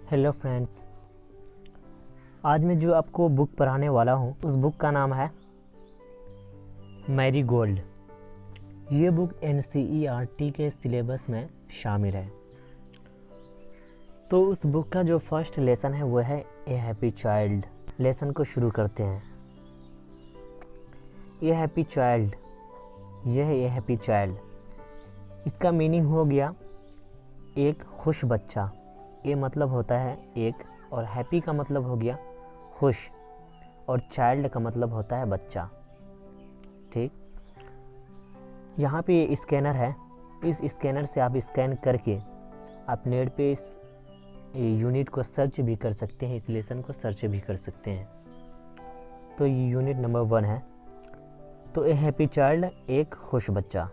Hello friends, आज मैं जो आपको बुक पढ़ाने वाला हूँ उस बुक का नाम है मैरी गोल्ड। ये बुक NCERT के सिलेबस में शामिल है। तो उस बुक का जो फर्स्ट लेसन है वो है ए हैप्पी चाइल्ड। लेसन को शुरू करते हैं। ए हैप्पी चाइल्ड, यह है ए हैप्पी चाइल्ड। इसका मीनिंग हो गया एक खुश बच्चा। ए मतलब होता है एक, और हैप्पी का मतलब हो गया खुश, और चाइल्ड का मतलब होता है बच्चा। ठीक, यहाँ पे ये स्कैनर है। इस स्कैनर से आप स्कैन करके आप नेट पे इस यूनिट को सर्च भी कर सकते हैं, इस लेसन को सर्च भी कर सकते हैं। तो ये यूनिट नंबर 1 है। तो ए हैप्पी चाइल्ड, एक खुश बच्चा।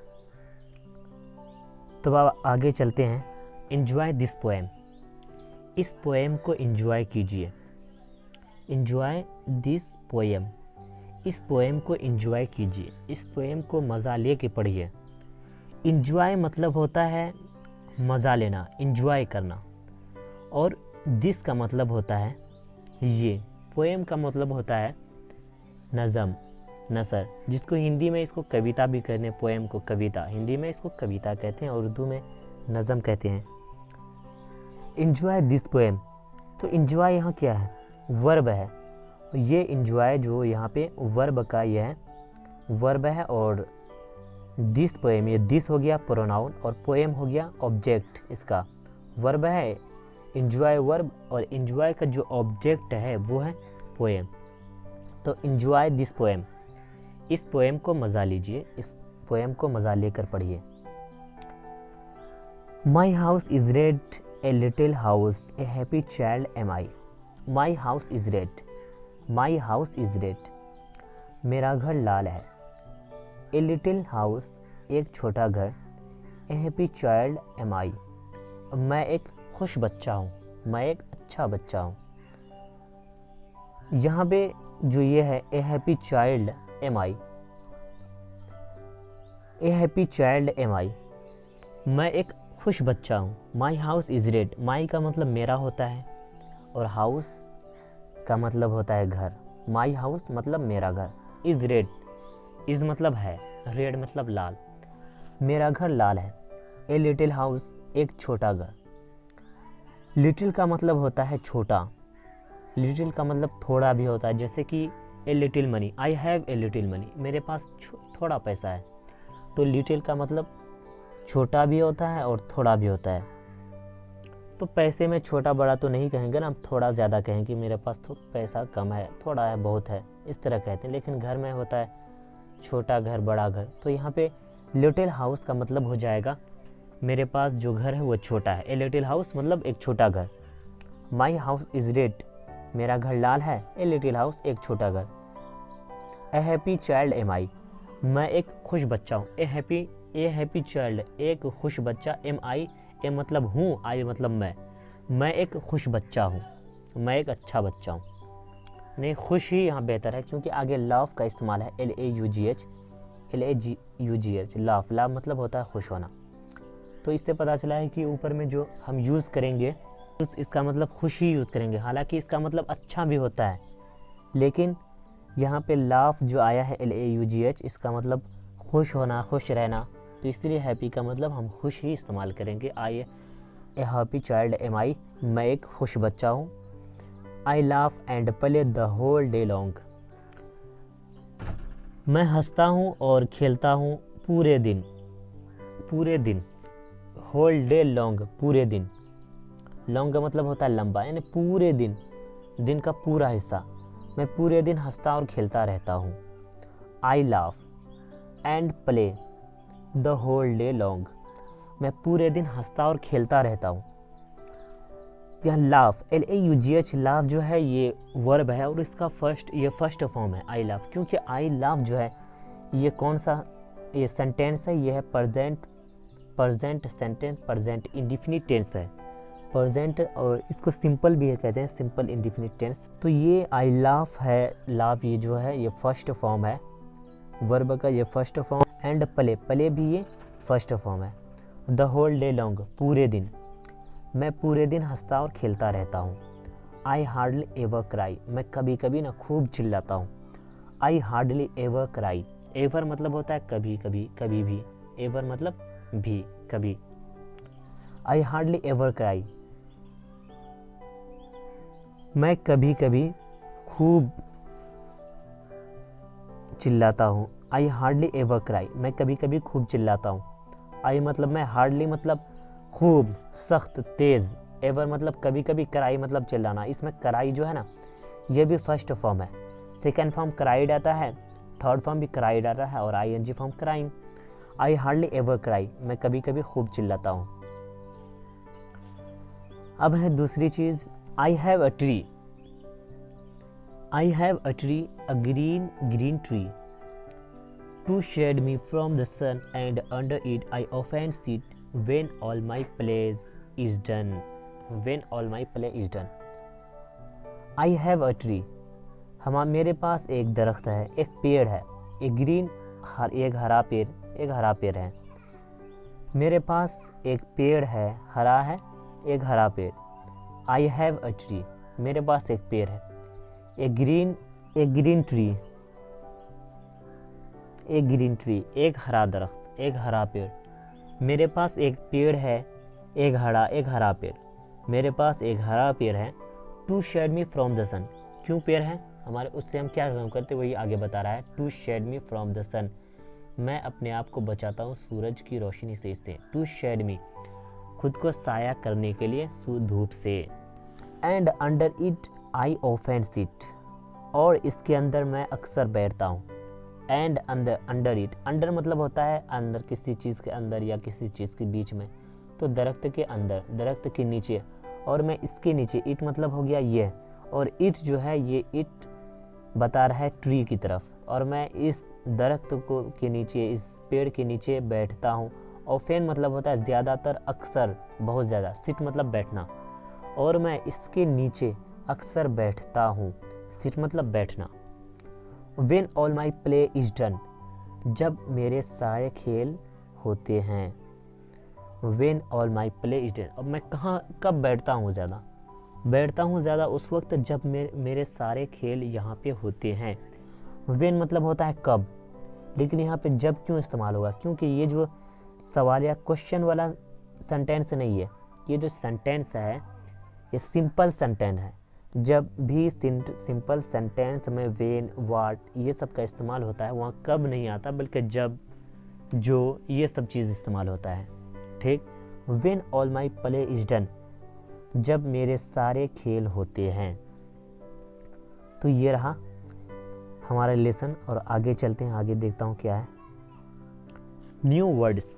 तो अब आगे चलते हैं। एंजॉय दिस पोएम, इस पोएम को एंजॉय कीजिए। एंजॉय दिस पोएम, इस पोएम को एंजॉय कीजिए, इस पोएम को मज़ा ले के पढ़िए। एंजॉय मतलब होता है मज़ा लेना, एंजॉय करना, और दिस का मतलब होता है ये। पोएम का मतलब होता है नज़म, नसर, जिसको हिंदी में इसको कविता भी कहते हैं। पोएम को कविता, हिंदी में इसको कविता कहते हैं और उर्दू में नज़म कहते हैं। एंजॉय दिस पोएम, तो एंजॉय यहाँ क्या है? वर्ब है। ये एंजॉय जो यहाँ पे वर्ब का ये है, वर्ब है, और दिस पोएम, ये दिस हो गया प्रोनाउन और पोएम हो गया ऑब्जेक्ट। इसका वर्ब है एंजॉय वर्ब, और एंजॉय का जो ऑब्जेक्ट है वो है पोएम। तो एंजॉय दिस पोएम, इस पोएम को मज़ा लीजिए, इस पोएम को मज़ा लेकर पढ़िए। माई house is red, a little house, A happy child am I. My house is red, my house is red, मेरा घर लाल है। ए लिटिल हाउस, एक छोटा घर। ए हैप्पी चाइल्ड एम आई, मैं एक खुश बच्चा हूँ, मैं एक अच्छा बच्चा हूँ। यहाँ पे जो ये है a happy child am I, a happy child am I, मैं एक खुश बच्चा हूँ। My house is red, my का मतलब मेरा होता है और हाउस का मतलब होता है घर। माई हाउस मतलब मेरा घर। इज़ रेड, इज़ मतलब है, रेड मतलब लाल, मेरा घर लाल है। ए लिटिल हाउस, एक छोटा घर। लिटिल का मतलब होता है छोटा, लिटिल का मतलब थोड़ा भी होता है, जैसे कि a little money, I have a little money, मेरे पास थोड़ा पैसा है। तो लिटिल का मतलब छोटा भी होता है और थोड़ा भी होता है। तो पैसे में छोटा बड़ा तो नहीं कहेंगे ना, हम थोड़ा ज़्यादा कहेंगे कि मेरे पास तो पैसा कम है, थोड़ा है, बहुत है, इस तरह कहते हैं। लेकिन घर में होता है छोटा घर, बड़ा घर। तो यहाँ पे लिटिल हाउस का मतलब हो जाएगा मेरे पास जो घर है वो छोटा है। ए लिटिल हाउस मतलब एक छोटा घर। माई हाउस इज़ रेड, मेरा घर लाल है। ए लिटिल हाउस, एक छोटा घर। ए हैप्पी चाइल्ड एम आई, मैं एक खुश बच्चा हूँ। ए हैप्पी चाइल्ड, एक खुश बच्चा। एम आई, ए मतलब हूँ, आई मतलब मैं एक खुश बच्चा हूँ, मैं एक अच्छा बच्चा हूँ। नहीं, खुश ही यहाँ बेहतर है क्योंकि आगे लव का इस्तेमाल है। LAUGH, लाफ, लाफ मतलब होता है खुश होना। तो इससे पता चला है कि ऊपर में जो हम यूज़ करेंगे इसका मतलब खुश ही यूज़ करेंगे। हालांकि इसका मतलब अच्छा भी होता है, लेकिन यहाँ पे लाफ जो आया है LAUGH, इसका मतलब खुश होना, खुश रहना। तो इसलिए हैप्पी का मतलब हम खुश ही इस्तेमाल करेंगे। I a happy child am I, मैं एक खुश बच्चा हूँ। I laugh and play the whole day long, मैं हंसता हूँ और खेलता हूँ पूरे दिन, पूरे दिन। होल डे लॉन्ग, पूरे दिन। लॉन्ग का मतलब होता है लंबा, यानी पूरे दिन, दिन का पूरा हिस्सा। मैं पूरे दिन हंसता और खेलता रहता हूँ। I laugh and play the whole day long, मैं पूरे दिन हंसता और खेलता रहता हूँ। यह लाफ, LAUGH, लाफ जो है ये वर्ब है और इसका फर्स्ट फॉर्म है आई लाफ। क्योंकि आई लाफ जो है ये कौन सा ये सेंटेंस है? ये है present sentence, present indefinite tense है, प्रेजेंट, और इसको सिंपल भी कहते हैं, सिंपल इंडिफिनिट टेंस। तो ये आई लाफ है, लाफ ये जो है ये फर्स्ट फॉर्म है वर्ब का, ये first form. And play, play भी ये फर्स्ट फॉर्म है। द होल डे लॉन्ग, पूरे दिन। मैं पूरे दिन हंसता और खेलता रहता हूँ। आई हार्डली एवर क्राई, मैं कभी कभी ना खूब चिल्लाता हूँ। आई हार्डली एवर क्राई, एवर मतलब होता है कभी कभी, कभी भी, एवर मतलब भी, कभी। आई हार्डली एवर क्राई, मैं कभी कभी खूब चिल्लाता हूँ। आई हार्डली एवर क्राई, मैं कभी कभी खूब चिल्लाता हूँ। आई मतलब मैं, हार्डली मतलब खूब, सख्त, तेज़, एवर मतलब कभी कभी, क्राई मतलब चिल्लाना। इसमें क्राई जो है ना, ये भी फर्स्ट फॉर्म है। सेकेंड फॉर्म क्राइड आता है, थर्ड फॉर्म भी क्राइड आता है, और ING form crying. I hardly ever cry, मैं कभी कभी खूब चिल्लाता हूँ। अब है दूसरी चीज़, I have a tree. I have a tree, a green tree to shade me from the sun, and under it I often sit when all my play is done. When all my play is done. I have a tree. मेरे पास एक दरख्त है, एक पेड़ है, एक green, एक हरा पेड़ है। मेरे पास एक पेड़ है, हरा है, एक हरा पेड़। I have a tree, मेरे पास एक पेड़ है, एक ग्रीन ट्री, एक ग्रीन ट्री, एक हरा दरख्त, एक हरा पेड़। मेरे पास एक पेड़ है, एक हरा पेड़। मेरे पास एक हरा पेड़ है। To shade me from the sun, क्यों पेड़ है हमारे, उससे हम क्या काम करते, वही आगे बता रहा है। To shade me from the sun, मैं अपने आप को बचाता हूँ सूरज की रोशनी से, इससे। टू शेड मी, खुद को साया करने के लिए धूप से। And under it I often sit, और इसके अंदर मैं अक्सर बैठता हूँ। एंड अंडर इट, अंडर मतलब होता है अंदर, किसी चीज़ के अंदर या किसी चीज़ के बीच में, तो दरख्त के अंदर, दरख्त के नीचे, और मैं इसके नीचे। इट मतलब हो गया ये, और इट जो है, ये इट बता रहा है ट्री की तरफ, और मैं इस दरख्त को के नीचे, इस पेड़ के नीचे बैठता हूँ। ऑफेन मतलब होता है ज़्यादातर, अक्सर, बहुत ज़्यादा। सिट मतलब बैठना, और मैं इसके नीचे अक्सर बैठता हूँ। सिट मतलब बैठना। When all my play is done, जब मेरे सारे खेल होते हैं। When all my play is done, अब मैं कब बैठता हूँ ज़्यादा, बैठता हूँ ज़्यादा उस वक्त जब मेरे सारे खेल यहाँ पे होते हैं। When मतलब होता है कब, लेकिन यहाँ पे जब क्यों इस्तेमाल होगा, क्योंकि ये जो सवाल या क्वेश्चन वाला सेंटेंस नहीं है, ये जो सेंटेंस है ये सिंपल सेंटेंस है। जब भी सिंपल सेंटेंस में वेन, वाट, ये सब का इस्तेमाल होता है, वहाँ कब नहीं आता, बल्कि जब, जो, ये सब चीज़ इस्तेमाल होता है। ठीक। When all my play is done, जब मेरे सारे खेल होते हैं। तो ये रहा हमारा लेसन, और आगे चलते हैं, आगे देखता हूँ क्या है। New words.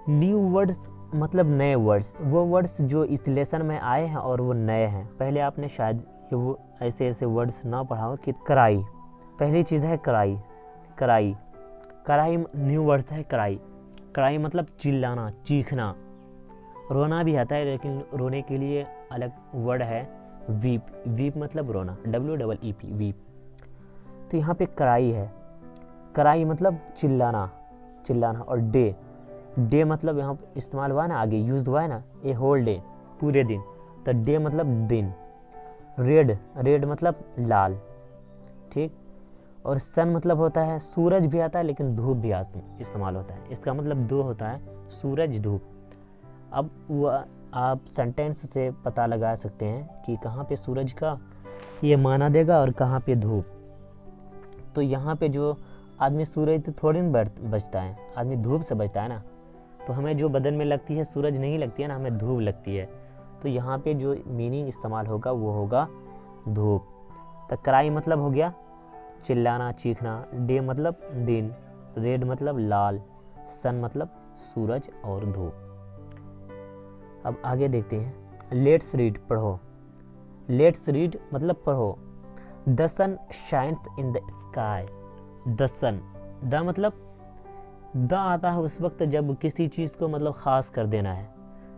न्यू वर्ड्स मतलब नए वर्ड्स, वो वर्ड्स जो इस लेसन में आए हैं और वो नए हैं। पहले आपने शायद वो ऐसे वर्ड्स ना पढ़ा हो कि कराई, पहली चीज़ है कराई, कराई, कराई न्यू वर्ड्स है। कराई, कराई मतलब चिल्लाना, चीखना। रोना भी आता है, लेकिन रोने के लिए अलग वर्ड है, वीप। वीप मतलब रोना, WEEP, वीप। तो यहाँ पे कराई है, कराई मतलब चिल्लाना, चिल्लाना। और डे, डे मतलब यहाँ इस्तेमाल हुआ ना, आगे यूज हुआ है ना, ए होल डे, पूरे दिन, तो डे मतलब दिन। रेड, रेड मतलब लाल। ठीक। और सन मतलब होता है, सूरज भी आता है, लेकिन धूप भी इस्तेमाल होता है। इसका मतलब दो होता है, सूरज, धूप। अब वह आप सेंटेंस से पता लगा सकते हैं कि कहाँ पे सूरज का ये माना देगा और कहाँ पे धूप। तो यहाँ पे जो आदमी सूरज तो थोड़ी ना बचता है, आदमी धूप से बचता है ना। तो हमें जो बदन में लगती है सूरज नहीं लगती है ना, हमें धूप लगती है। तो यहाँ पे जो मीनिंग इस्तेमाल होगा वो होगा धूप। तो क्राई मतलब हो गया चिल्लाना, चीखना। डे मतलब दिन, रेड मतलब लाल, सन मतलब सूरज और धूप। अब आगे देखते हैं। लेट्स रीड, पढ़ो। लेट्स रीड मतलब पढ़ो। The sun shines in the sky. The sun, the मतलब द आता है उस वक्त जब किसी चीज़ को मतलब ख़ास कर देना है।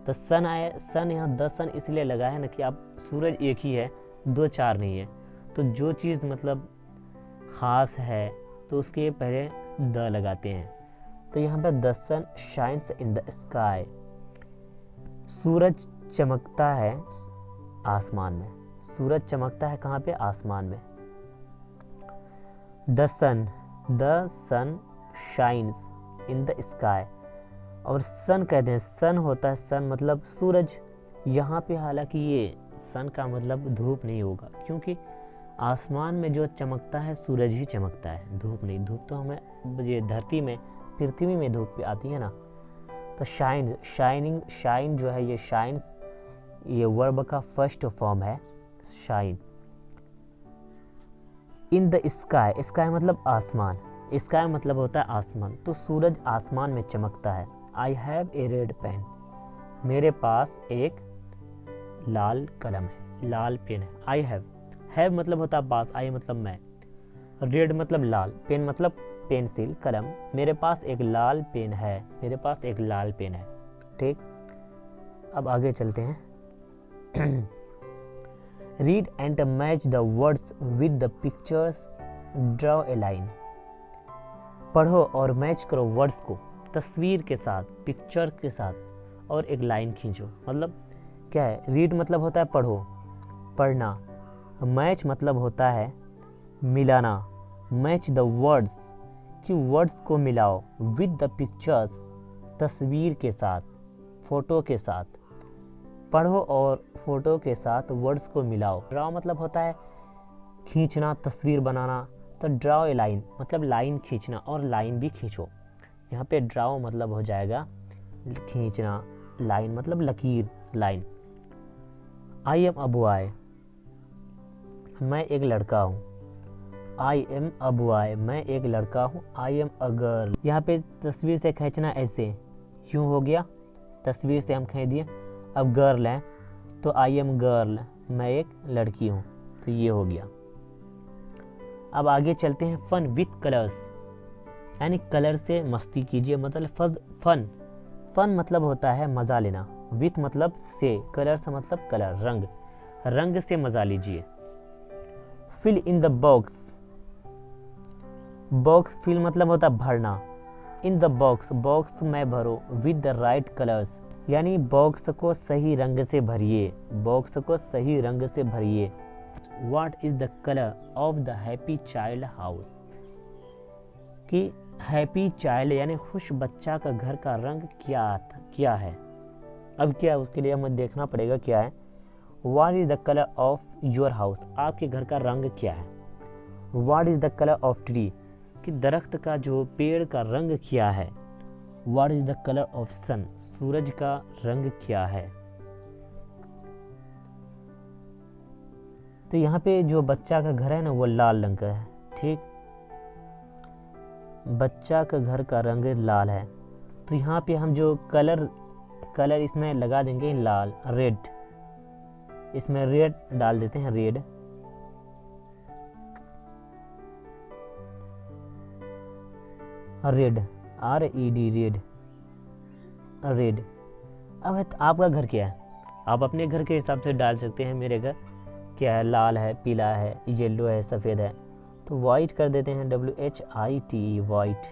तो सन आए, सन यहाँ द सन इसलिए लगा है ना कि आप सूरज एक ही है, दो चार नहीं है। तो जो चीज़ मतलब ख़ास है तो उसके पहले द लगाते हैं। तो यहाँ पर the sun shines in the sky, सूरज चमकता है आसमान में। सूरज चमकता है कहाँ पे? आसमान में। The sun shines in the sky. और सन कहते हैं, सन होता है, सन मतलब सूरज। यहाँ पे हालांकि ये सन का मतलब धूप नहीं होगा, क्योंकि आसमान में जो चमकता है सूरज ही चमकता है, धूप नहीं। धूप तो हमें ये धरती में, पृथ्वी में धूप आती है ना। तो शाइन जो है, ये शाइन्स, ये वर्ब का फर्स्ट फॉर्म है, shine. In the sky, sky मतलब आसमान, स्काई मतलब होता है आसमान। तो सूरज आसमान में चमकता है। I have a red pen, मेरे पास एक लाल कलम है, लाल पेन है। आई हैव मतलब होता है पास, आई मतलब मैं, रेड मतलब लाल, पेन मतलब पेंसिल, कलम। मेरे पास एक लाल पेन है, मेरे पास एक लाल पेन है। ठीक, अब आगे चलते हैं। Read and match the words with the pictures, draw a line. पढ़ो और मैच करो वर्ड्स को तस्वीर के साथ, पिक्चर के साथ, और एक लाइन खींचो। मतलब क्या है? रीड मतलब होता है पढ़ो, पढ़ना। मैच मतलब होता है मिलाना। मैच द वर्ड्स, कि वर्ड्स को मिलाओ, विद द पिक्चर्स, तस्वीर के साथ, फोटो के साथ। पढ़ो और फोटो के साथ वर्ड्स को मिलाओ। ड्रॉ मतलब होता है खींचना, तस्वीर बनाना। तो ड्रॉ ए लाइन मतलब लाइन खींचना, और लाइन भी खींचो। यहाँ पे ड्रॉ मतलब हो जाएगा खींचना, लाइन मतलब लकीर, line. I am a boy, मैं एक लड़का हूँ। आई एम अ बॉय, मैं एक लड़का हूँ। आई एम अ गर्ल, यहाँ पे तस्वीर से खींचना ऐसे, यूँ हो गया, तस्वीर से हम खींच दिए। अब गर्ल है तो आई एम गर्ल, मैं एक लड़की हूँ, तो ये हो गया। अब आगे चलते हैं। फन विथ कलर्स, यानी कलर से मस्ती कीजिए, मतलब फन मतलब होता है मज़ा लेना। विथ मतलब से, कलर से मतलब कलर, रंग, रंग से मज़ा लीजिए। Fill in the box, box fill मतलब होता है भरना। इन द बॉक्स, बॉक्स में भरो, विद द राइट कलर्स, यानी बॉक्स को सही रंग से भरिए, बॉक्स को सही रंग से भरिए। What is the colour of the happy child house, कि हैप्पी चाइल्ड यानी खुश बच्चा का घर का रंग क्या है। अब क्या है उसके लिए हमें देखना पड़ेगा क्या है। What is the colour of your house, आपके घर का रंग क्या है। What is the colour of tree, कि दरख्त का जो पेड़ का रंग क्या है। What is the colour of sun, सूरज का रंग क्या है। तो यहाँ पे जो बच्चा का घर है ना वो लाल रंग का है। ठीक, बच्चा का घर का रंग लाल है, तो यहाँ पे हम जो कलर इसमें लगा देंगे लाल, रेड, इसमें रेड डाल देते हैं, red. Red, RED, red, red. अब आपका घर क्या है, आप अपने घर के हिसाब से डाल सकते हैं। मेरे घर क्या है, लाल है, पीला है, येलो है, सफ़ेद है, तो वाइट कर देते हैं, WHITE, वाइट,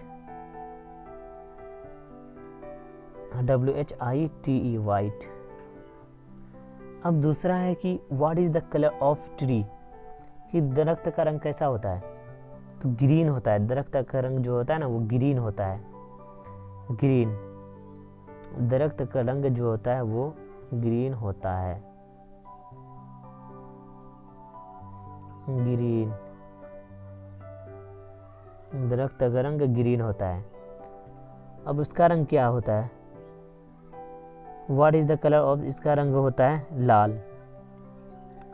WHITE, वाइट। अब दूसरा है कि what is the colour of tree, कि दरख्त का रंग कैसा होता है, तो ग्रीन होता है। दरख्त का रंग जो होता है ना वो ग्रीन होता है, ग्रीन, दरख्त का रंग जो होता है वो ग्रीन होता है, ग्रीन, दरख्त का रंग ग्रीन होता है। अब उसका रंग क्या होता है, what is the colour of, इसका रंग होता है लाल।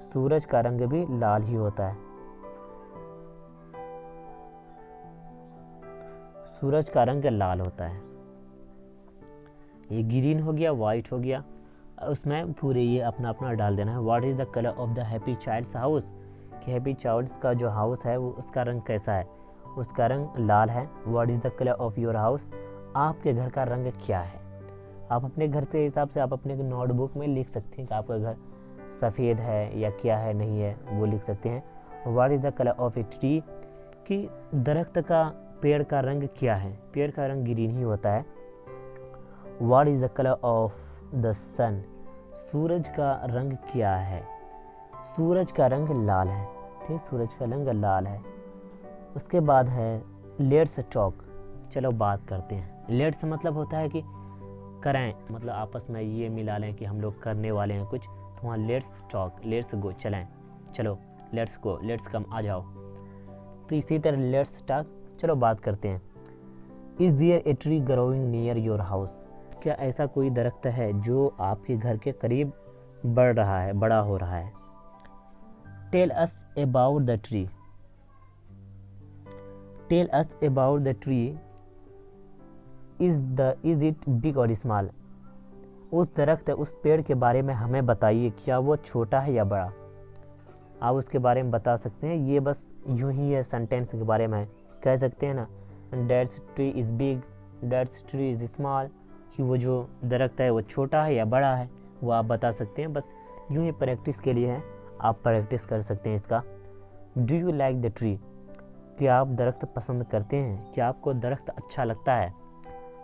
सूरज का रंग भी लाल ही होता है, सूरज का रंग लाल होता है। ये ग्रीन हो गया, वाइट हो गया, उसमें पूरे ये अपना अपना डाल देना है। What is the colour of the happy child's house, कि हैप्पी चाइल्ड्स का जो हाउस है वो उसका रंग कैसा है, उसका रंग लाल है। What is the colour of your house, आपके घर का रंग क्या है। आप अपने घर के हिसाब से आप अपने नोटबुक में लिख सकते हैं कि आपका घर सफ़ेद है या क्या है, नहीं है, वो लिख सकते हैं। What is the colour of a tree, कि दरख्त का, पेड़ का रंग क्या है, पेड़ का रंग ग्रीन ही होता है। What is the colour of the sun, सूरज का रंग क्या है? सूरज का रंग लाल है। ठीक, सूरज का रंग लाल है। उसके बाद है लेट्स टॉक। चलो बात करते हैं। लेट्स मतलब होता है कि करें, मतलब आपस में ये मिला लें कि हम लोग करने वाले हैं कुछ, तो वहाँ लेट्स टॉक, लेट्स गो, चलें, चलो, लेट्स गो, लेट्स कम, आ जाओ। तो इसी तरह लेट्स टॉक, चलो बात करते हैं। Is there a tree growing near your house? क्या ऐसा कोई दरख्त है जो आपके घर के करीब बढ़ रहा है, बड़ा हो रहा है? Tell us about the tree. Tell us about the tree. Is it big or small? उस दरख्त, उस पेड़ के बारे में हमें बताइए, क्या वो छोटा है या बड़ा? आप उसके बारे में बता सकते हैं। ये बस यूं ही है, सेंटेंस के बारे में कह सकते हैं ना, that's tree is big, that's tree is small, कि वो जो दरख्त है वो छोटा है या बड़ा है, वो आप बता सकते हैं। बस यूं ही प्रैक्टिस के लिए है, आप प्रैक्टिस कर सकते हैं इसका। Do you like the tree? क्या आप दरख्त पसंद करते हैं? क्या आपको दरख्त अच्छा लगता है?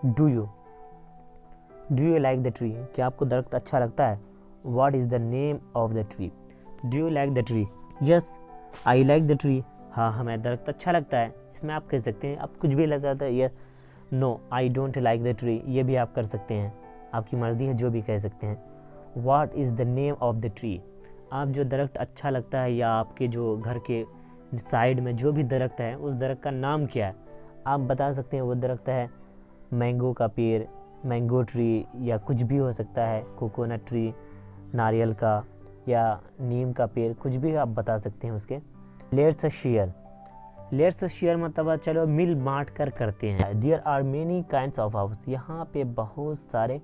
Do you like the tree? क्या आपको दरख्त अच्छा लगता है? What is the name of the tree? Do you like the tree? Yes I like the tree. हाँ, हमें दरख्त अच्छा लगता है। इसमें आप कह सकते हैं, आप कुछ भी लग जाता है। Yes no I don't like the tree, ये भी आप कर सकते हैं, आपकी मर्ज़ी है, जो भी कह सकते हैं। What is the name of the tree? आप जो दरख्त अच्छा लगता है या आपके जो घर के साइड में जो भी दरख्त है, उस दरख्त का नाम क्या है? आप बता सकते हैं। वो दरख्त है मैंगो का पेड़, मैंगो ट्री, या कुछ भी हो सकता है, कोकोनट ट्री, नारियल का, या नीम का पेड़, कुछ भी आप बता सकते हैं उसके। Let's share. लेट्स शेयर मतलब चलो मिल बांट कर करते हैं। There are many kinds of house. यहाँ पे बहुत सारे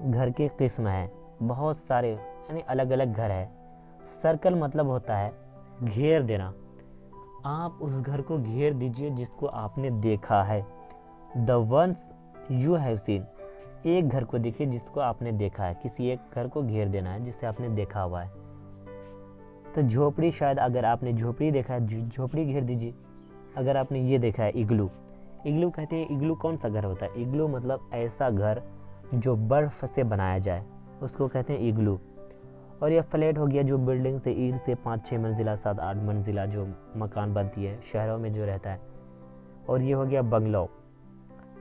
घर के किस्म हैं, बहुत सारे, यानी अलग अलग घर है। सर्कल मतलब होता है घेर देना। आप उस घर को घेर दीजिए जिसको आपने देखा है। The ones you have seen. एक घर को देखिए जिसको आपने देखा है। किसी एक घर को घेर देना है जिसे आपने देखा हुआ है। तो झोपड़ी, शायद अगर आपने झोपड़ी देखा है, झोपड़ी घेर दीजिए। अगर आपने ये देखा है इग्लू, इग्लू कहते हैं, इग्लू कौन सा घर होता है? इग्लू मतलब ऐसा घर जो बर्फ से बनाया जाए, उसको कहते हैं इग्लू। और यह फ्लैट हो गया, जो बिल्डिंग से, ईंट से 5-6 मंजिला, 7-8 मंजिला जो मकान बनती है शहरों में जो रहता है। और ये हो गया बंगलो,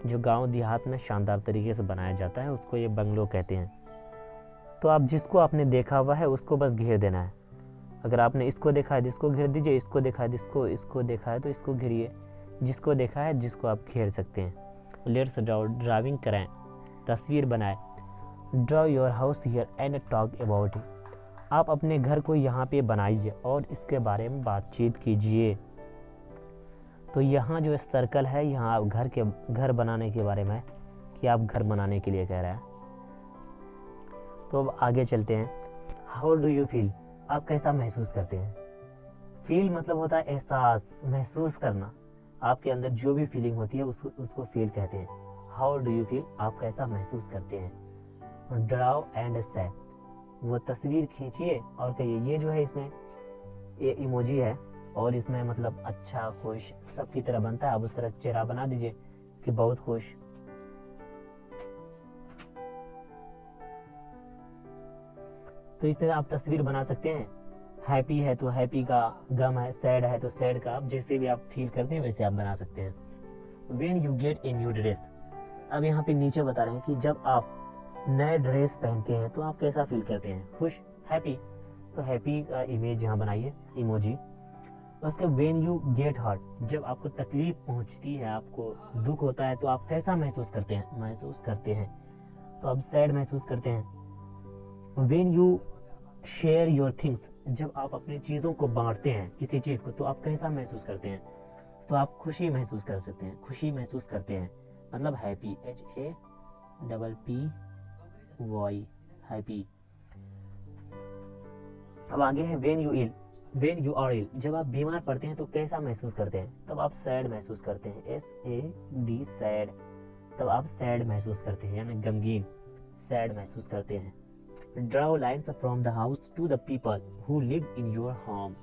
जो गांव देहात में शानदार तरीके से बनाया जाता है, उसको ये बंगलो कहते हैं। तो आप जिसको आपने देखा हुआ है उसको बस घेर देना है। अगर आपने इसको देखा है, जिसको घेर दीजिए। इसको देखा है, इसको देखा है, तो इसको घेरिए। जिसको देखा है, जिसको आप घेर सकते हैं। लेट्स ड्राइविंग कराएं, तस्वीर बनाएं। Draw your house here and talk about it. आप अपने घर को यहाँ पे बनाइए और इसके बारे में बातचीत कीजिए। तो यहाँ जो सर्कल है, यहाँ आप घर बनाने के बारे में, कि आप घर बनाने के लिए कह रहा है। तो अब आगे चलते हैं। How do you feel? आप कैसा महसूस करते हैं? फील मतलब होता है एहसास, महसूस करना। आपके अंदर जो भी फीलिंग होती है उसको फील कहते हैं। How do you feel? आप कैसा महसूस करते हैं? ड्राउ एंड से, वो तस्वीर खींचिए और कहिए। ये जो है, इसमें ये इमोजी है और इसमें मतलब अच्छा, खुश, सबकी तरह बनता है। आप उस तरह चेहरा बना दीजिए कि बहुत खुश। तो इस तरह आप तस्वीर बना सकते हैं। हैप्पी है तो हैप्पी का, गम है, सैड है तो सैड का, आप जैसे भी आप फील करते हैं वैसे आप बना सकते हैं। When you get a new dress. अब यहाँ पे नीचे बता रहे हैं कि जब आप नए ड्रेस पहनते हैं तो आप कैसा फील करते हैं? खुश, हैप्पी। तो हैप्पी का इमेज यहाँ बनाइए, इमोजी। उसके व्हेन यू गेट हर्ट, जब आपको तकलीफ पहुंचती है, आपको दुख होता है, तो आप कैसा महसूस करते हैं? तो आप सैड महसूस करते हैं। When you share your things, जब आप अपनी चीज़ों को बांटते हैं, किसी चीज़ को, तो आप कैसा महसूस करते हैं? तो आप खुशी महसूस कर सकते हैं, खुशी महसूस करते हैं, मतलब हैप्पी, HAPPY, हैप्पी। अब आगे है व्हेन यू आर इल, जब आप बीमार पड़ते हैं तो कैसा महसूस करते हैं? तब आप सैड महसूस करते हैं, SAD, सैड। तब आप सैड महसूस करते हैं, यानी गमगीन, सैड महसूस करते हैं। Draw lines from the house to the people who live in your home,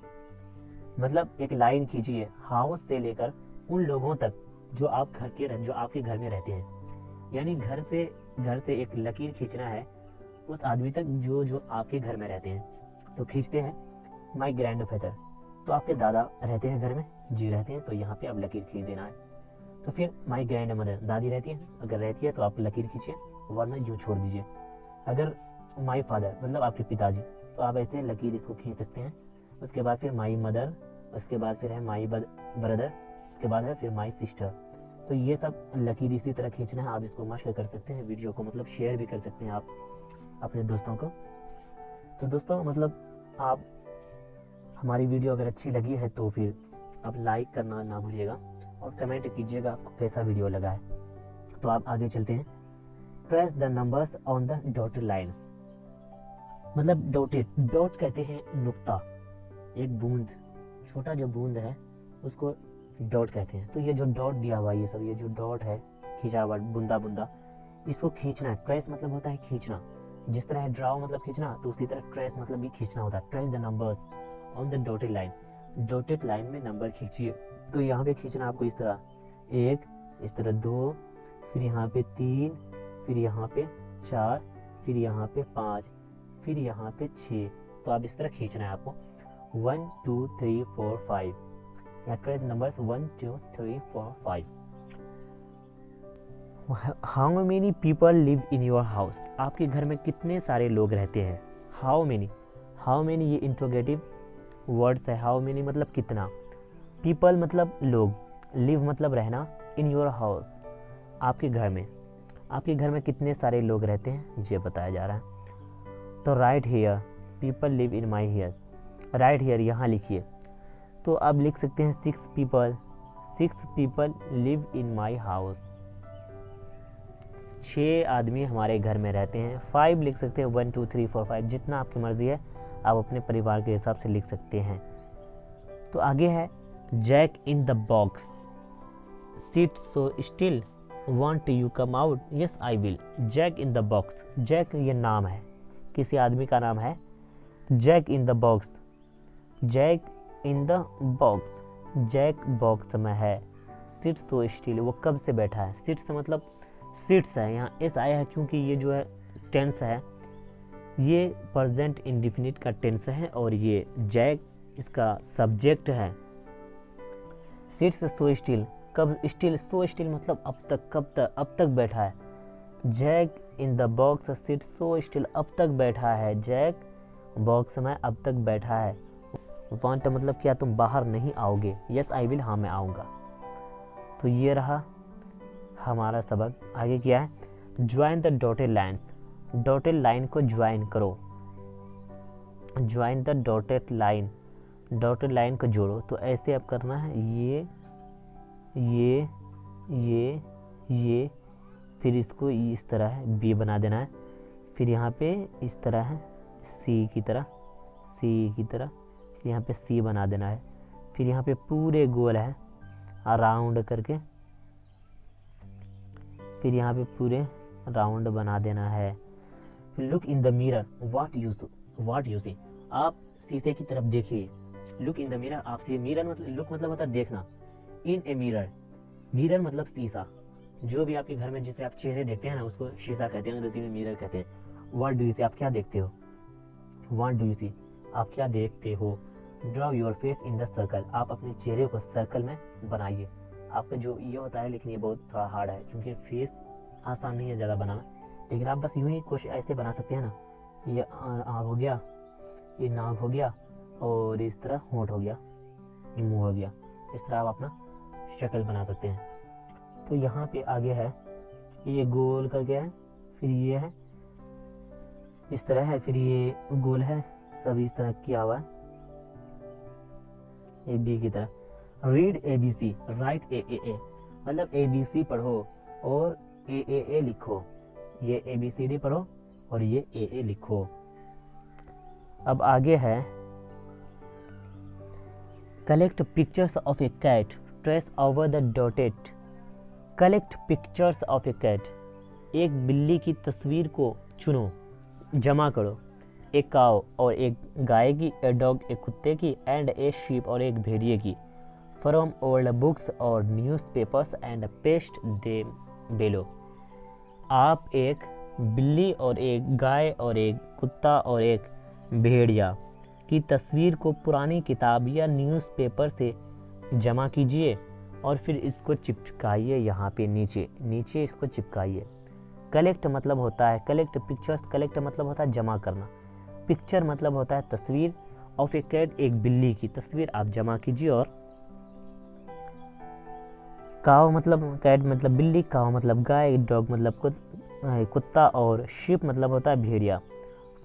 मतलब एक लाइन खींचिए हाउस से लेकर उन लोगों तक जो आपके घर में रहते हैं। यानी घर से एक लकीर खींचना है उस आदमी तक जो जो आपके घर में रहते हैं। तो खींचते हैं माई ग्रैंड फादर, तो आपके दादा रहते हैं घर में, जी रहते हैं, तो यहाँ पे आप लकीर खींच देना है। तो फिर माई ग्रैंड मदर, दादी रहती है, अगर रहती है तो आप लकीर खींचिए, वरना यूँ छोड़ दीजिए। अगर माई फादर मतलब आपके पिताजी, तो आप ऐसे लकीर इसको खींच सकते हैं। उसके बाद फिर माई मदर, उसके बाद फिर है माई ब्रदर, उसके बाद है फिर माई सिस्टर। तो ये सब लकीर इसी तरह खींचना है। आप इसको मश्क कर सकते हैं, वीडियो को मतलब शेयर भी कर सकते हैं आप अपने दोस्तों को। तो दोस्तों मतलब आप हमारी वीडियो अगर अच्छी लगी है तो फिर आप लाइक करना ना भूलिएगा और कमेंट कीजिएगा आपको कैसा वीडियो लगा है। तो आप आगे चलते हैं। Trace the numbers on the dotted lines, मतलब डॉटेड, डॉट कहते हैं नुक्ता, एक बूंद, छोटा जो बूंद है उसको डॉट कहते हैं। तो ये जो डॉट दिया हुआ ये सब, ये जो डॉट है खींचा हुआ बूंदा बूंदा, इसको खींचना है। ट्रेस मतलब होता है खींचना, जिस तरह ड्राव मतलब खींचना, तो उसी तरह ट्रेस मतलब भी खींचना होता है। Trace the numbers on the dotted line, dotted line में नंबर खींचिए। तो यहाँ पे खींचना आपको इस तरह, 1, इस तरह 2, फिर यहाँ पे 3, फिर यहाँ पे 4, फिर यहाँ पे 5, फिर यहाँ पे 6। तो आप इस तरह खींचना है आपको 1 2 3 4 5, या trace numbers 1 2 3 4 5। How many people live in your house, आपके घर में कितने सारे लोग रहते हैं। हाउ मेनी, हाउ मेनी ये इंट्रोगेटिव वर्ड्स है। हाउ मेनी मतलब कितना, पीपल मतलब लोग, लिव मतलब रहना, इन योर हाउस आपके घर में, आपके घर में कितने सारे लोग रहते हैं ये बताया जा रहा है। तो right here people live in my here, right here यहाँ लिखिए। तो अब लिख सकते हैं 6 people live in my house, 6 आदमी हमारे घर में रहते हैं। 5 लिख सकते हैं, 1 2 3 4 5, जितना आपकी मर्जी है आप अपने परिवार के हिसाब से लिख सकते हैं। तो आगे है Jack in the box, sit so still, want you come out, yes I will. Jack in the box, Jack ये नाम है, किसी आदमी का नाम है। Jack in the box, Jack in the box, Jack box में है। सिट सो स्टिल, वो कब से बैठा है। सिट से मतलब सिट्स है, यहाँ एस आया है क्योंकि ये जो है टेंस है, ये प्रेजेंट इंडेफिनिट का टेंस है और ये जैक इसका सब्जेक्ट है। सिट से सो स्टिल, कब स्टिल, सो स्टिल मतलब अब तक, कब तक, अब तक बैठा है। Jack in the box sit so still, अब तक बैठा है, जैक बॉक्स में अब तक बैठा है। वांट मतलब क्या तुम बाहर नहीं आओगे, यस आई विल हाँ मैं आऊँगा। तो ये रहा हमारा सबक। आगे क्या है, join the dotted lines, dotted line को ज्वाइन करो, join the dotted line, dotted line को जोड़ो। तो ऐसे अब करना है, ये फिर इसको इस तरह है बी बना देना है, फिर यहाँ पे इस तरह है सी की तरह यहाँ पे सी बना देना है, फिर यहाँ पे पूरे गोल है राउंड करके, फिर यहाँ पे पूरे राउंड बना देना है। फिर look in the mirror what you see, आप शीशे की तरफ देखिए। लुक इन द मिरर, आप सी, मिरर मतलब लुक मतलब होता है देखना, इन ए मिरर, मिरर मतलब शीशा, जो भी आपके घर में जिसे आप चेहरे देखते हैं ना उसको शीशा कहते हैं, अंग्रेजी में मिरर कहते हैं। व्हाट डू यू सी, आप क्या देखते हो। व्हाट डू यू सी, आप क्या देखते हो। Draw your face in the circle, आप अपने चेहरे को सर्कल में बनाइए। आपका जो ये होता है, लेकिन ये बहुत थोड़ा हार्ड है क्योंकि फेस आसान नहीं है ज़्यादा बनाना, लेकिन आप बस यूं ही कुछ ऐसे बना सकते हैं ना, ये आँख हो गया, ये नाक हो गया, और इस तरह होंठ हो गया, ये मुँह हो गया, इस तरह आप अपना शक्ल बना सकते हैं। तो यहाँ पे आगे है, ये गोल करके है, फिर ये है इस तरह है, फिर ये गोल है, सब इस तरह किया हुआ है, ए बी की तरह। रीड ABC, राइट AAA, मतलब ABC पढ़ो और AAA लिखो, ये ABCD पढ़ो और ये AA लिखो। अब आगे है collect pictures of a cat, trace over the dotted. Collect pictures of a cat, एक बिल्ली की तस्वीर को चुनो, जमा करो। एक काव और एक गाय की, ए डॉग एक कुत्ते की, एंड ए शीप और एक भेड़िए की। फ्रॉम ओल्ड बुक्स और newspapers and paste them below, आप एक बिल्ली और एक गाय और एक कुत्ता और एक भेड़िया की तस्वीर को पुरानी किताब या न्यूज़पेपर से जमा कीजिए और फिर इसको चिपकाइए यहाँ पे नीचे नीचे इसको चिपकाइए। कलेक्ट मतलब होता है कलेक्ट पिक्चर्स, कलेक्ट मतलब होता है जमा करना, पिक्चर मतलब होता है तस्वीर ऑफ ए कैट, एक बिल्ली की तस्वीर आप जमा कीजिए। और काव मतलब कैट मतलब बिल्ली, काव मतलब गाय, डॉग मतलब कुत्ता और शिप मतलब होता है भेड़िया।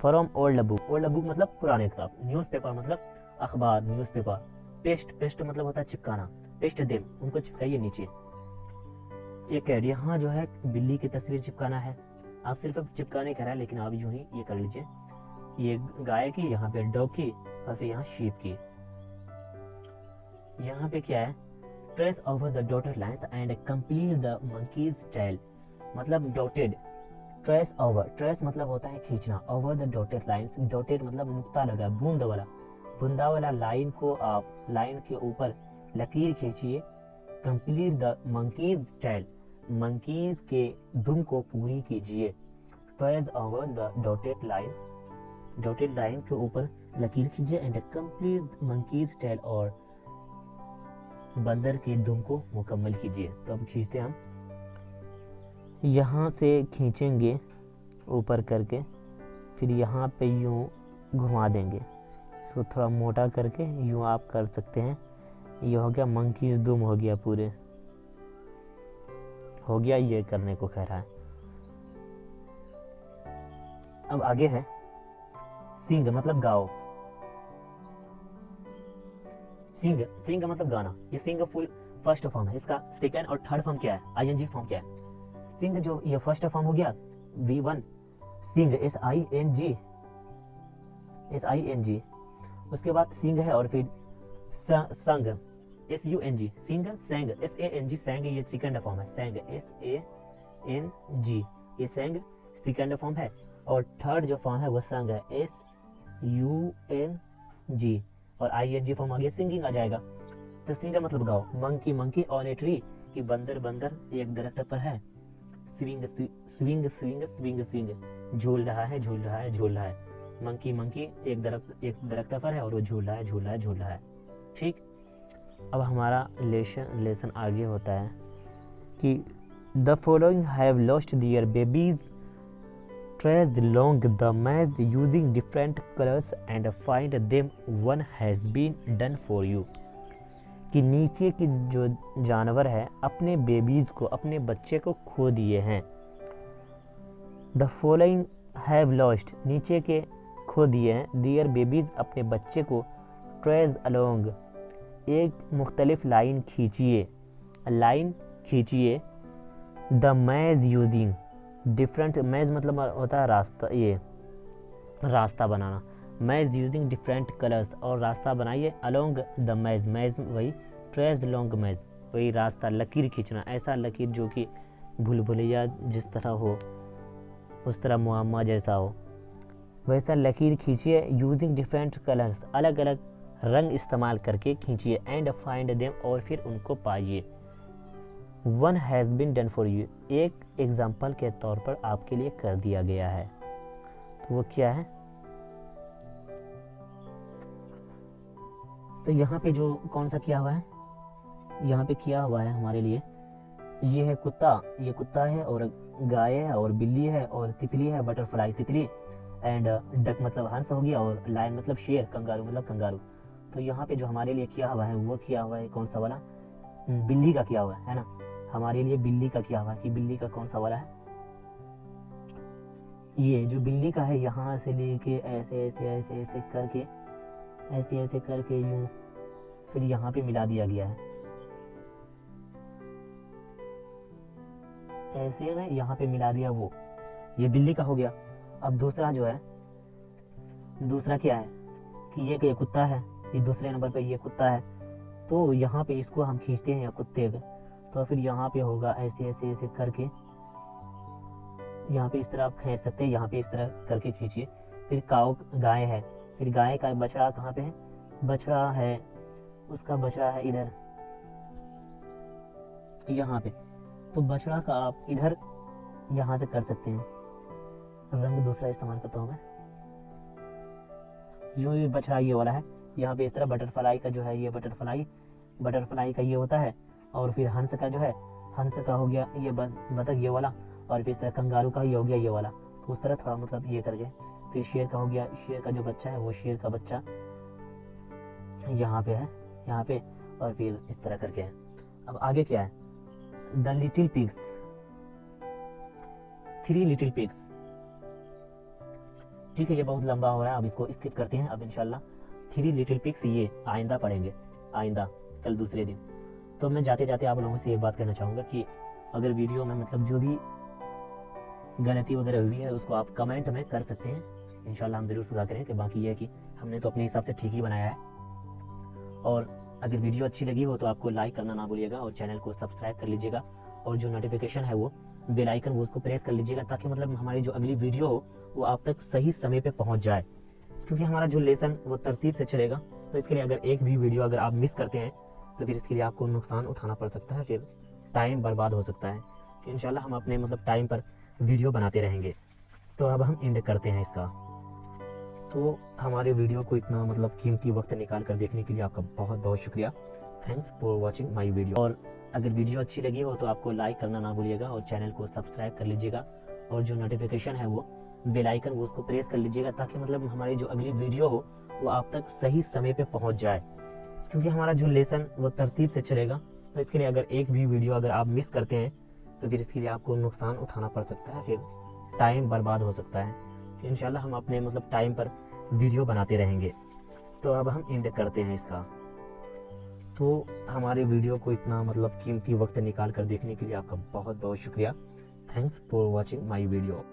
From old book, old book मतलब पुराने किताब, न्यूज़पेपर मतलब अखबार न्यूज़पेपर, पेस्ट पेस्ट मतलब होता है चिपकाना, पेस्ट देम उनको चिपकाइए नीचे। ये कैट, यहाँ जो है बिल्ली की तस्वीर चिपकाना है, आप सिर्फ अब चिपकाने कह रहा है लेकिन आप यूं ही ये कर लीजिए, ये गाय की, यहाँ पे डॉग की और फिर यहाँ शीप की। यहाँ पे क्या है, trace over the dotted lines and complete the monkey's tail, मतलब डॉटेड, ट्रेस ओवर, ट्रेस मतलब होता है खींचना, over the dotted lines, dotted मतलब नुक्ता लगा बूंद वाला, बूंदा वाला लाइन को आप लाइन के ऊपर लकीर खींचिए। Complete the monkey's tail, monkey's के दुम को पूरी कीजिए। Trace over the dotted lines, dotted line के ऊपर लकीर खींचिए एंड कंप्लीट मंकीज टेल, और बंदर के दुम को मुकम्मल कीजिए। तो अब खींचते हैं हम, यहाँ से खींचेंगे ऊपर करके, फिर यहाँ पे यूँ घुमा देंगे इसको थोड़ा मोटा करके, यूँ आप कर सकते हैं। ये हो गया मंकीज दुम, हो गया पूरे, हो गया, ये करने को कह रहा है। अब आगे है सिंग मतलब गाओ, सिंग, सिंग मतलब गाना, ये सिंग फुल फर्स्ट फॉर्म है, इसका सेकंड और थर्ड फॉर्म क्या है, आईएनजी फॉर्म क्या है। सिंग जो ये फर्स्ट फॉर्म हो गया V1 सिंग, SING, उसके बाद सिंग है और फिर संग SUNG, सिंग सेंग SANG, सेंग ये सेकंड फॉर्म है, सेंग SANG, ये सेंग सेकंड फॉर्म है, और थर्ड जो फॉर्म है वो संग है SUNG, और ING फॉर्म आ गया सिंगिंग आ जाएगा। तो सिंग मतलब गाओ। Monkey, monkey on a tree, कि बंदर बंदर एक दरख्त पर है। Swing swing swing swing swing, झूल रहा है झूल रहा है झूल रहा है। मंकी मंकी एक दरख्त पर है और वो झूल रहा है झूल रहा है झूल रहा है। ठीक, अब हमारा लेसन आगे होता है कि the following have lost their babies, trace long the maze using different colours and find them, one has been done for you, कि नीचे की जो जानवर है अपने बेबीज को, अपने बच्चे को खो दिए हैं। द फॉलोइंग हैव लॉस्ट, नीचे के खो दिए हैं, दियर बेबीज अपने बच्चे को, ट्रेस अलोंग एक मुख्तलिफ लाइन खींचिए, लाइन खींचिए, the maze using different, maze मतलब होता है रास्ता, ये रास्ता बनाना, मैज यूजिंग डिफरेंट कलर्स, और रास्ता बनाइए अलोंग द मैज, मैज वही ट्रेस लॉन्ग मैज, वही रास्ता, लकीर खींचना, ऐसा लकीर जो कि भूलभुलैया जिस तरह हो उस तरह मुआम्मा जैसा हो, वैसा लकीर खींचिए। यूजिंग डिफरेंट कलर्स, अलग अलग रंग इस्तेमाल करके खींचिए। एंड फाइंड देम, और फिर उनको पाइए। One has been done for you, एक एग्जाम्पल के तौर पर आपके लिए कर दिया गया है। तो वो क्या है, तो यहाँ पे जो कौन सा किया हुआ है, यहाँ पे किया हुआ है हमारे लिए, ये है कुत्ता, ये कुत्ता है, और गाय है, और बिल्ली है, और तितली है, बटरफ्लाई तितली, एंड डक मतलब हंस हो गया, और लायन मतलब शेर, कंगारू मतलब कंगारू। तो यहाँ पे जो हमारे लिए किया हुआ है वो किया हुआ है कौन सा वाला, बिल्ली का किया हुआ है ना, हमारे लिए बिल्ली का किया हुआ है। कि बिल्ली का कौन सा वाला है, ये जो बिल्ली का है, यहाँ से लेके ऐसे ऐसे ऐसे ऐसे करके, ऐसे ऐसे करके यूं, फिर यहाँ पे मिला दिया गया है, ऐसे में यहाँ पे मिला दिया, वो ये बिल्ली का हो गया। अब दूसरा जो है, दूसरा क्या है कि ये कुत्ता है, ये दूसरे नंबर पे ये कुत्ता है, तो यहाँ पे इसको हम खींचते हैं या कुत्ते का, तो फिर यहाँ पे होगा ऐसे ऐसे ऐसे करके, यहाँ पे इस तरह आप खींच सकते हैं, यहाँ पे इस तरह करके खींचिए। फिर काऊ गाय है, फिर गाय का बछड़ा कहाँ पे है, बछड़ा है, उसका बछड़ा है इधर यहाँ पे, तो बछड़ा का आप इधर यहाँ से कर सकते हैं, रंग दूसरा इस्तेमाल करता हूँ मैं। जो ये बच रहा है ये वाला है, यहाँ पे इस तरह बटरफ्लाई का जो है ये बटरफ्लाई का ये होता है। और फिर हंस का जो है, हंस का हो गया ये बतख ये वाला। और फिर इस तरह कंगारू का ये हो गया ये वाला। तो उस तरह थोड़ा मतलब ये करके फिर शेर का हो गया, शेर का जो बच्चा है वो शेर का बच्चा यहाँ पे है, यहाँ पे। और फिर इस तरह करके है। अब आगे क्या है, the little pigs, 3 little pigs. ठीक है, ये बहुत लंबा हो रहा है, अब इसको स्किप करते हैं। अब इंशाल्लाह 3 लिटिल पिग्स ये आइंदा पढ़ेंगे, आइंदा कल दूसरे दिन। तो मैं जाते जाते आप लोगों से एक बात कहना चाहूँगा कि अगर वीडियो में मतलब जो भी गलती वगैरह हुई है उसको आप कमेंट में कर सकते हैं, इंशाल्लाह हम ज़रूर सुधार करें। कि बाकी ये है कि हमने तो अपने हिसाब से ठीक ही बनाया है। और अगर वीडियो अच्छी लगी हो तो आपको लाइक करना ना भूलिएगा और चैनल को सब्सक्राइब कर लीजिएगा। और जो नोटिफिकेशन है वो बेल आइकन वो उसको प्रेस कर लीजिएगा, ताकि मतलब हमारी जो अगली वीडियो हो वो आप तक सही समय पे पहुंच जाए। क्योंकि हमारा जो लेसन वो तरतीब से चलेगा, तो इसके लिए अगर एक भी वीडियो अगर आप मिस करते हैं तो फिर इसके लिए आपको नुकसान उठाना पड़ सकता है, फिर टाइम बर्बाद हो सकता है। तो इंशाल्लाह हम अपने मतलब टाइम पर वीडियो बनाते रहेंगे। तो अब हम एंड करते हैं इसका। तो हमारे वीडियो को इतना मतलब कीमती वक्त निकाल कर देखने के लिए आपका बहुत बहुत शुक्रिया। Thanks for watching my video. और अगर वीडियो अच्छी लगी हो तो आपको लाइक करना ना भूलिएगा और चैनल को सब्सक्राइब कर लीजिएगा। और जो नोटिफिकेशन है वो बेल आइकन वो उसको प्रेस कर लीजिएगा, ताकि मतलब हमारी जो अगली वीडियो हो वो आप तक सही समय पे पहुंच जाए। क्योंकि हमारा जो लेसन वो तरतीब से चलेगा, तो इसके लिए अगर एक भी वीडियो अगर आप मिस करते हैं तो फिर इसके लिए आपको नुकसान उठाना पड़ सकता है, फिर टाइम बर्बाद हो सकता है। तो इंशाल्लाह हम अपने मतलब टाइम पर वीडियो बनाते रहेंगे। तो अब हम एंड करते हैं इसका। तो हमारे वीडियो को इतना मतलब कीमती वक्त निकाल कर देखने के लिए आपका बहुत बहुत शुक्रिया। Thanks for watching my video.